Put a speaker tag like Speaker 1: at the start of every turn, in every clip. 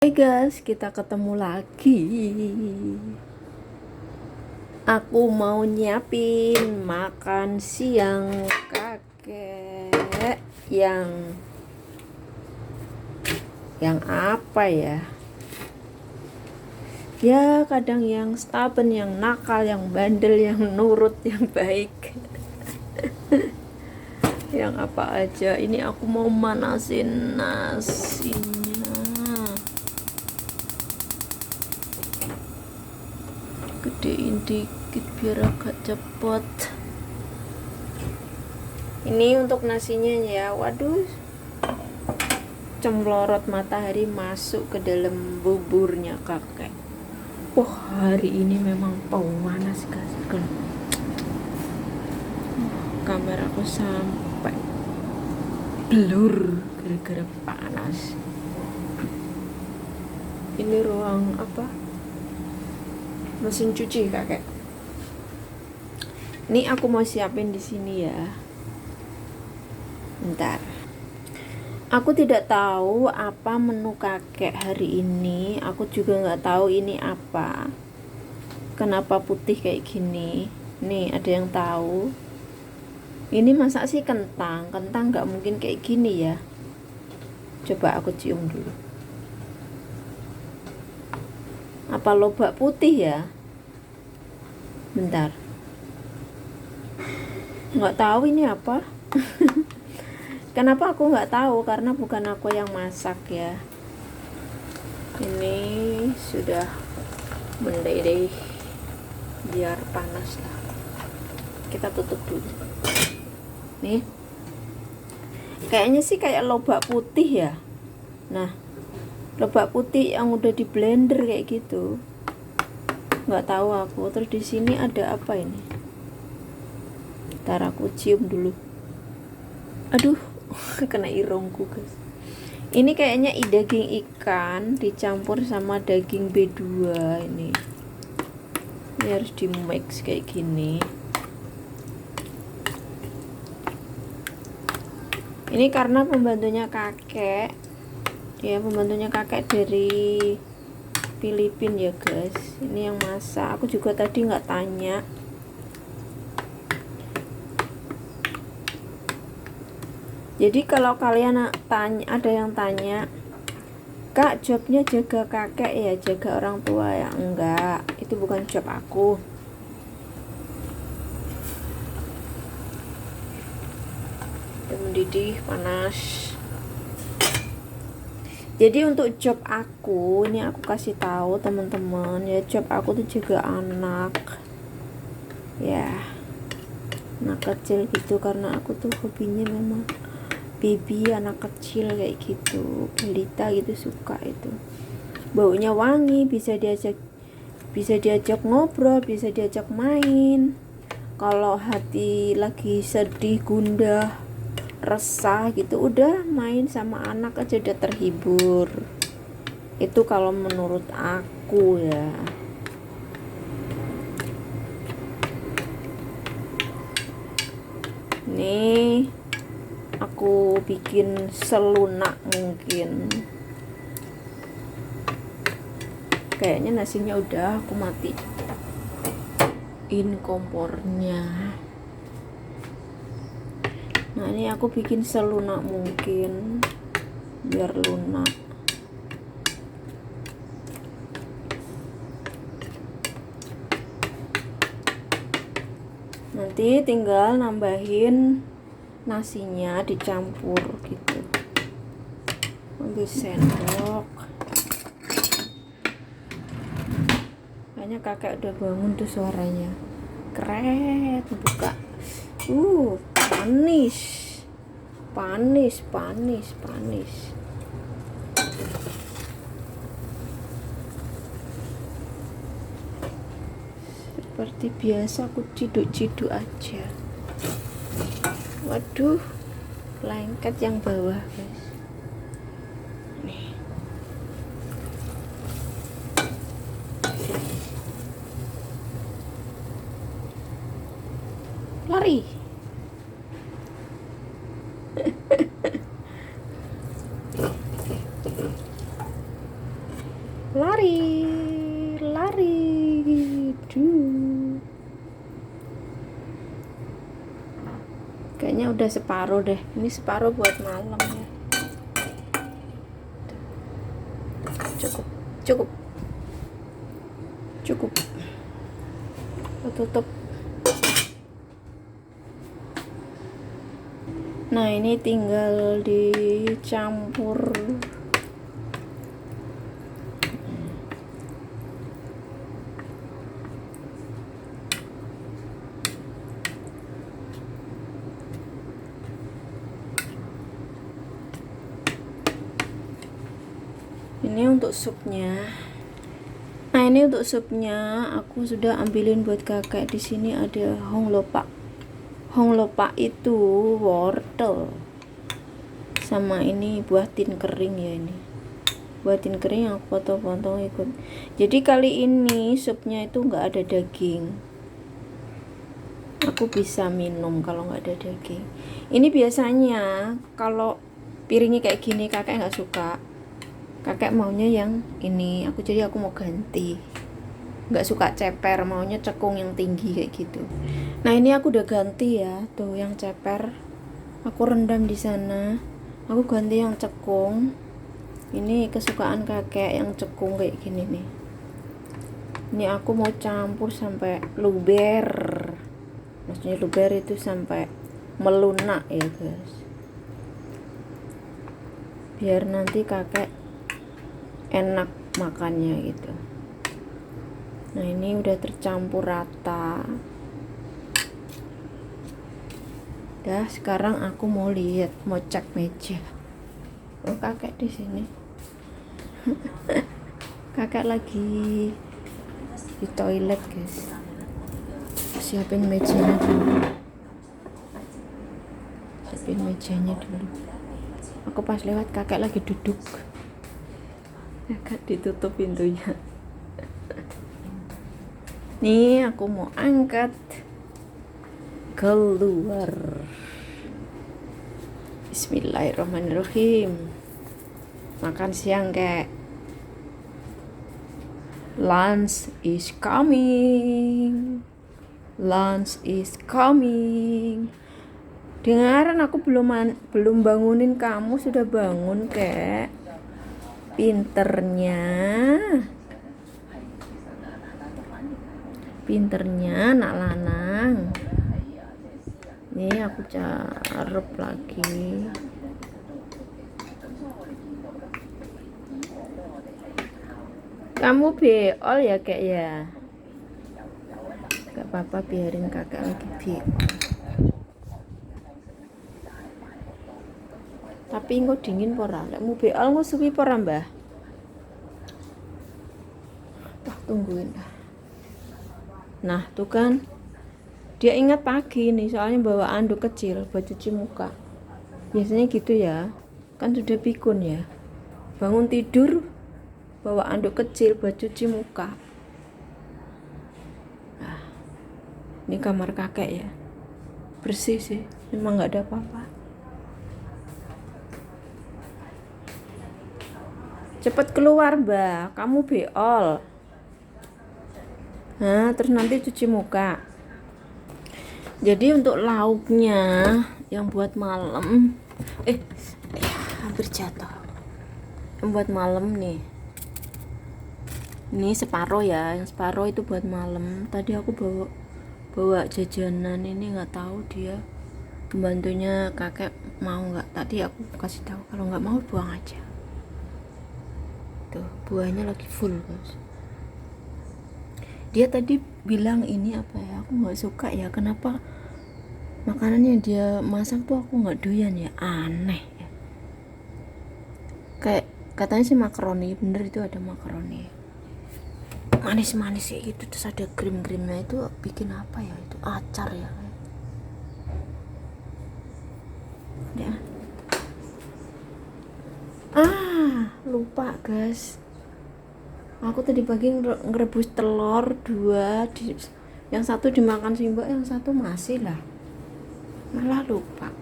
Speaker 1: Hai guys, kita ketemu lagi. Aku mau nyiapin makan siang kakek yang apa ya? Ya kadang yang stubborn, yang nakal, yang bandel, yang nurut, yang baik. Yang apa aja. Ini aku mau manasin nasinya. Gedein dikit biar agak cepet. Ini untuk nasinya ya. Waduh, cemlorot matahari masuk ke dalam buburnya kakek. Wah, hari ini memang panas guys. Kameraku sampai blur gara-gara panas. Ini ruang apa? Mesin cuci kakek. Ini aku mau siapin di sini ya. Bentar. Aku tidak tahu apa menu kakek hari ini. Aku juga nggak tahu ini apa. Kenapa putih kayak gini? Nih, ada yang tahu? Ini masak sih kentang. Kentang nggak mungkin kayak gini ya. Coba aku cium dulu. Apa lobak putih ya? Bentar. Nggak tahu ini apa. Kenapa aku nggak tahu? Karena bukan aku yang masak ya. Ini sudah mendidih, biar panas lah. Kita tutup dulu. Nih, kayaknya sih kayak lobak putih ya. Nah, lobak putih yang udah di blender kayak gitu. Nggak tahu aku. Terus di sini ada apa ini? Ntar aku cium dulu. Aduh, kena irungku guys. Ini kayaknya daging ikan dicampur sama daging B2 ini. Ini harus di mix kayak gini. Ini karena pembantunya kakek. Ya, pembantunya kakek dari Filipina ya guys. Ini yang masak. Aku juga tadi nggak tanya. Jadi kalau kalian tanya, ada yang tanya, Kak, jobnya jaga kakek ya, jaga orang tua ya? Enggak, itu bukan job aku. Udah mendidih, panas. Jadi untuk job aku, ini aku kasih tahu teman-teman ya, job aku tuh jaga anak. Ya, anak kecil gitu, karena aku tuh hobinya memang baby, anak kecil kayak gitu, balita gitu, suka itu. Baunya wangi, bisa diajak ngobrol, bisa diajak main. Kalau hati lagi sedih, gundah, resah gitu, udah main sama anak aja udah terhibur. Itu kalau menurut aku ya. Nih, aku bikin selunak mungkin. Kayaknya nasinya udah, aku matiin kompornya. Nah, ini aku bikin selunak mungkin biar lunak. Nanti tinggal nambahin nasinya, dicampur gitu. Ambil sendok. Kayaknya kakek udah bangun tuh suaranya. Keren, buka. Panis. Seperti biasa aku ciduk-ciduk aja. Waduh, lengket yang bawah guys. Nih. Lari. Lari, lari. Kayaknya udah separuh deh. Ini separuh buat malam ya. Cukup, cukup, cukup. Tutup. Nah, ini tinggal dicampur. Ini untuk supnya. Nah, ini untuk supnya aku sudah ambilin buat kakek. Di sini ada hong lopak. Hong lopak itu wortel. Sama ini buah tin kering ya ini. Buah tin kering yang aku potong-potong ikut. Jadi kali ini supnya itu nggak ada daging. Aku bisa minum kalau nggak ada daging. Ini biasanya kalau piringnya kayak gini kakek nggak suka. Kakek maunya yang ini, jadi aku mau ganti. Nggak suka ceper, maunya cekung yang tinggi kayak gitu. Nah, ini aku udah ganti ya, tuh yang ceper. Aku rendam di sana. Aku ganti yang cekung. Ini kesukaan kakek yang cekung kayak gini nih. Ini aku mau campur sampai luber. Maksudnya luber itu sampai melunak ya guys. Biar nanti kakek enak makannya gitu. Nah, ini udah tercampur rata. Dah, sekarang aku mau lihat, mau cek meja. Oh, kakek di sini. Kakek lagi di toilet guys. Siapin mejanya dulu. Aku pas lewat kakek lagi duduk. Kakek ditutup pintunya. Nih, aku mau angkat keluar. Bismillahirrahmanirrahim. Makan siang kek. Lunch is coming. Dengaran aku belum bangunin kamu, sudah bangun kek. Pinternya nak lanang. Nih aku carep lagi. Kamu beol ya kek ya? Gak apa-apa, biarin kakak lagi beol. Tapi engko dingin pora, lek mu beol engko suwi pora, Mbah? Tungguin dah. Nah, tuh kan. Dia ingat pagi nih, soalnya bawa anduk kecil buat cuci muka. Biasanya gitu ya. Kan sudah pikun ya. Bangun tidur bawa anduk kecil buat cuci muka. Nah, ini kamar kakek ya. Bersih sih, memang nggak ada apa-apa. Cepet keluar, Mbak. Kamu beol. Nah, terus nanti cuci muka. Jadi untuk lauknya yang buat malam, hampir jatuh. Yang buat malam nih. Ini separuh ya, yang separuh itu buat malam. Tadi aku bawa jajanan ini, nggak tahu dia pembantunya kakek mau nggak. Tadi aku kasih tahu kalau nggak mau buang aja. Tuh buahnya lagi full guys. Dia tadi bilang ini apa ya, aku nggak suka ya, kenapa makanannya dia masak tuh aku nggak doyan ya, aneh ya. Kayak katanya sih makaroni, bener itu ada makaroni manis-manis kayak gitu, terus ada krim-krimnya, itu bikin apa ya, itu acar ya. Ya. Lupa guys, aku tadi pagi ngerebus telur 2, yang satu dimakan Simba, yang satu masih lah, malah lupa.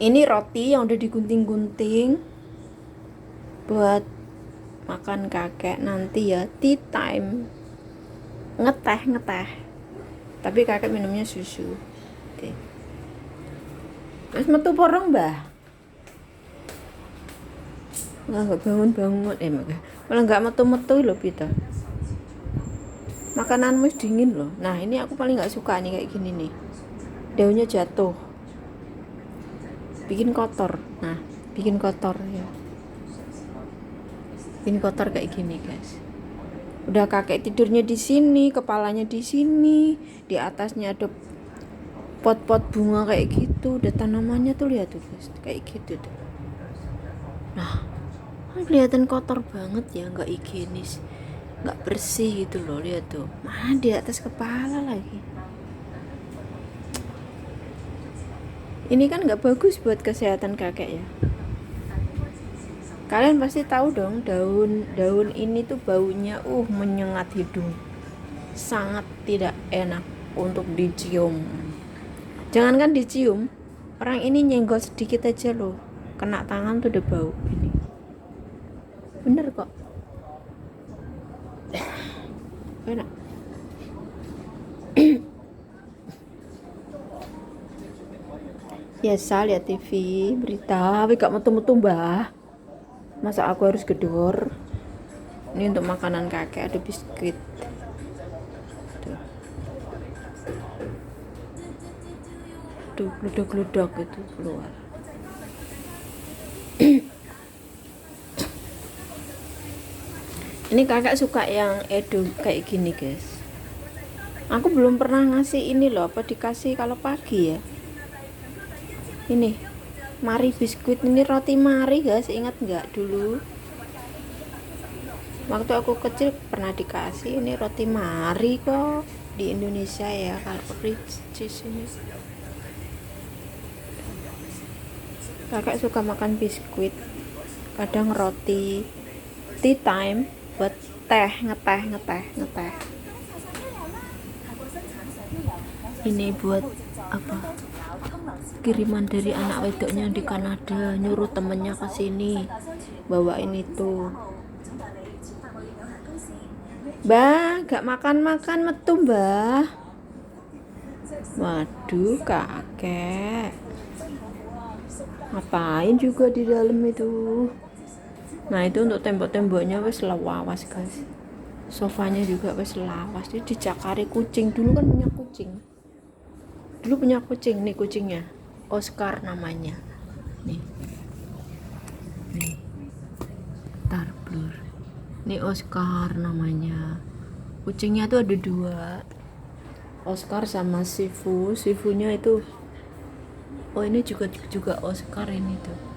Speaker 1: Ini roti yang udah digunting-gunting buat makan kakek nanti ya tea time, ngeteh, tapi kakek minumnya susu. Oke. Terus metu porong mbah, nggak bangun malah nggak metu loh Pita. Makananmu dingin loh. Nah ini aku paling nggak suka nih kayak gini nih, daunnya jatuh, bikin kotor. Nah bikin kotor ya, bikin kotor kayak gini guys. Udah kakek tidurnya di sini, kepalanya di sini, di atasnya ada pot-pot bunga kayak gitu, udah tanamannya tuh lihat tuh guys, kayak gitu tuh. Nah kelihatan kotor banget ya, nggak higienis, nggak bersih gitu loh, lihat tuh, mana di atas kepala lagi. Ini kan nggak bagus buat kesehatan kakek ya. Kalian pasti tahu dong, daun ini tuh baunya menyengat hidung, sangat tidak enak untuk dicium. Jangankan dicium, orang ini nyenggol sedikit aja loh, kena tangan tuh udah bau ini. Bener kok. Enak. Biasa lihat TV, berita, tapi gak metu-metu mbah. Masa aku harus gedor? Ini untuk makanan kakek, ada biskuit. Tuh, gludak-gludak itu keluar. Ini kakak suka yang edo kayak gini guys. Aku belum pernah ngasih ini loh, apa dikasih kalau pagi ya. Ini Mari biskuit, ini roti Mari guys, ingat nggak dulu waktu aku kecil pernah dikasih ini roti Mari kok di Indonesia ya, kalau rich cheese ini. Kakak suka makan biskuit, kadang roti, tea time buat ngeteh. Ini buat apa, kiriman dari anak wedoknya di Kanada, nyuruh temennya ke sini bawain itu. Mbah, gak makan metu mbah. Waduh kakek, ngapain juga di dalam itu. Nah itu untuk tembok-temboknya wes lawas guys, sofanya juga wes lawas, itu dicakari kucing. Dulu punya kucing, nih kucingnya Oscar namanya, nih Tarblur, nih Oscar namanya. Kucingnya tuh ada 2, Oscar sama Sifunya itu. Oh ini juga Oscar ini tuh.